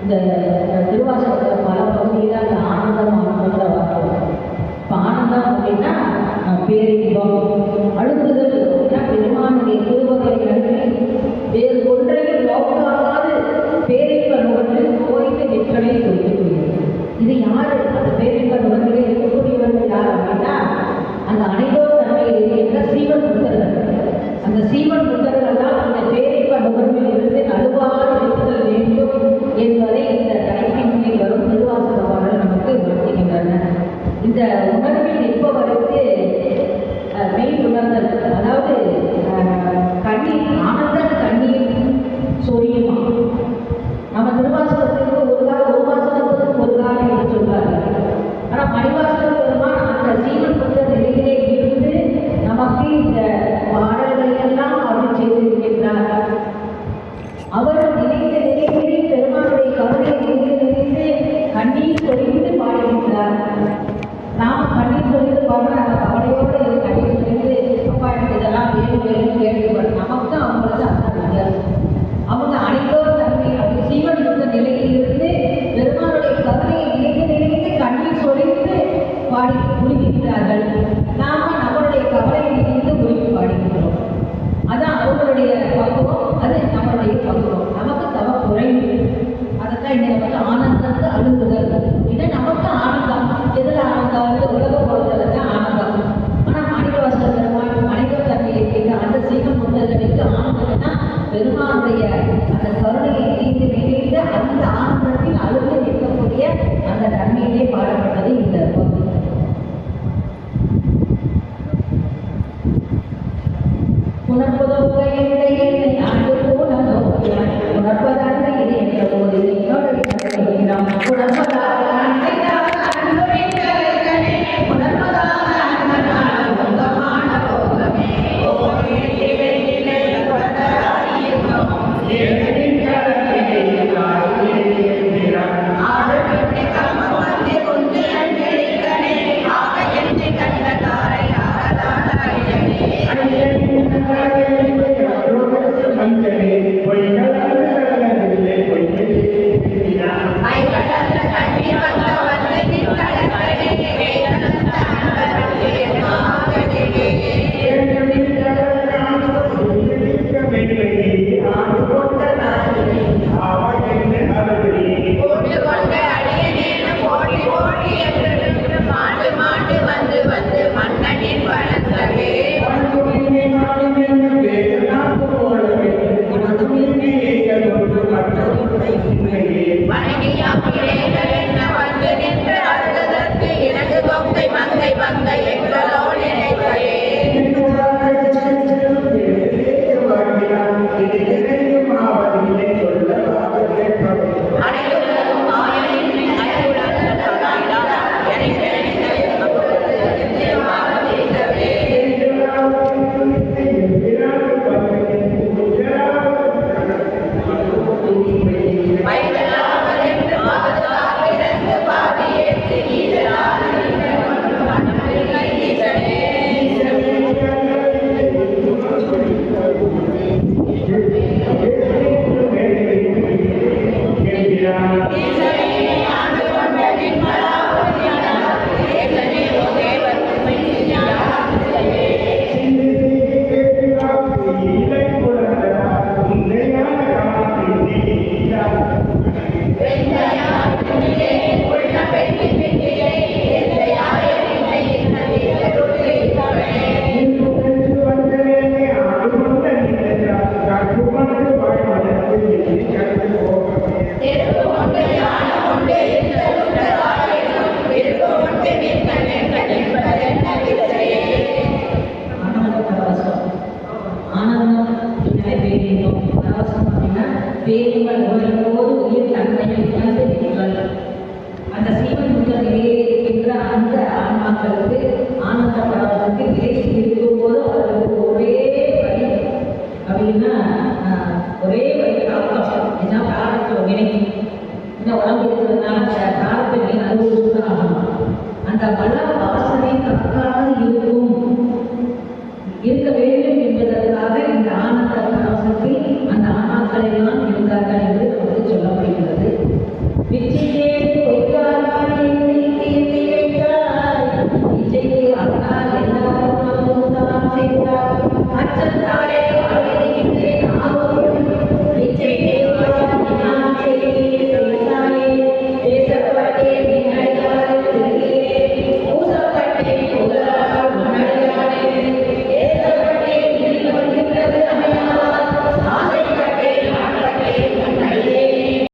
இந்த திருவாசகத்தில் பல பகுதியில் அந்த ஆனந்தம் ஆனந்தங்கிற வார்த்தை. இப்போ ஆனந்தம் அப்படின்னா பேரின்பம், அழுத்துதல் அப்படின்னா பெருமானுடைய திருவகை நன்றி வேறு ஒன்றையும் நோக்காது பேரின்ப நுகர்வில் கோய்ந்து நிற்களை குறித்து. இது யார்? அந்த பேரின்ப நுகர்விலே இருக்கக்கூடியவர்கள் யார் அப்படின்னா அந்த அனைவரும் தன்மையில் இருக்கின்ற சீவன் புத்தர்கள். அந்த சீவன் புத்தர்கள் தான் அந்த பேரின்ப நுகர்வில் இருந்து நடுவாறு நிற்குதல் வேண்டும் என்பதை இந்த தலைப்பின் கீழ் வரும் திருவாசக பாடல் நமக்கு உணர்த்துகின்றன. இந்த உணர்வில் நிற்பவருக்கு மெய் உணர்தல், அதாவது கண்ணீர், ஆனந்த கண்ணீர் சொரியுமா. நம்ம திருவாசகத்திற்கு ஒரு வாசகத்துக்கு ஒரு காலம் என்று சொல்வார்கள். ஆனால் மணிவாசக பெருமான் அந்த சீவன் புத்த நிலையிலே இருந்து நமக்கு இந்த பாடல்களை எல்லாம் அருள் செய்திருக்கின்றார். அவர் நினைத்த நிலையிலே பெருமானுடைய கருணையை நினைத்து கண்ணீர் சொரிந்து பாடுகின்றார். நாம கண்ணீர் சொல்லிட்டு போனால் நம்ம கவலையோடு கண்ணீர் சொல்லிட்டு அப்பா எனக்கு இதெல்லாம் வேணும் வேணும் கேள்விப்படும். நமக்கு அவங்களுக்கு அந்த வித்தியாசம். அவங்க அனைத்தோர் தன்மை அப்படி சீவன் இருந்த நிலையிலிருந்து பெருமானுடைய கருணையை நினைத்து கண்ணீர் சொலித்து பாடி புரிகின்றார்கள். நாம நம்மளுடைய கவலையை நினைத்து புரிந்து பாடுகின்றோம். அதான் அவங்களுடைய பக்குவம், அது நம்மளுடைய பக்குவம். நமக்கு தவ குறைவு. அதைத்தான் இங்கே நமக்கு ஆனந்தத்தை அழுகுதல். இது நமக்கு ஆனந்தம். எதில் ஆனந்தம்? உலக பொருளில் தான் ஆனந்தம். ஆனால் மாணிக்கவாசகர் பெருமான் அனைவர் தன்மையை கேட்க அந்த சீவன் புத்தர்களுக்கு ஆனந்தம்னா பெருமானுடைய அந்த கருணையை நினைத்து அந்த ஆனந்தத்தில் அழுது நிற்கக்கூடிய அந்த தன்மையிலே பாடப்பட்டது இந்த பகுதி. உணர்வதோக என்னை ஆண்டு போனதோ உணர்வதாக இது என்ற போது நாம் உணர்வதாக அந்த சீவன் புத்தகத்திலே இருக்கின்ற அந்த ஆன்மாக்களுக்கு ஆனந்தப்படுவதற்கு பேசி இருக்கும்போது அவர்களுக்கு ஒரே வழி அப்படின்னா ஒரே வழி அவகாசம். இதுதான் பிராரத்த வினை. இந்த உடம்பு இருக்கிறதுனால பிராரத்த வினை அனுபவிச்சுதான் ஆகணும். அந்த பல வாசனை தக்காது இருக்கும்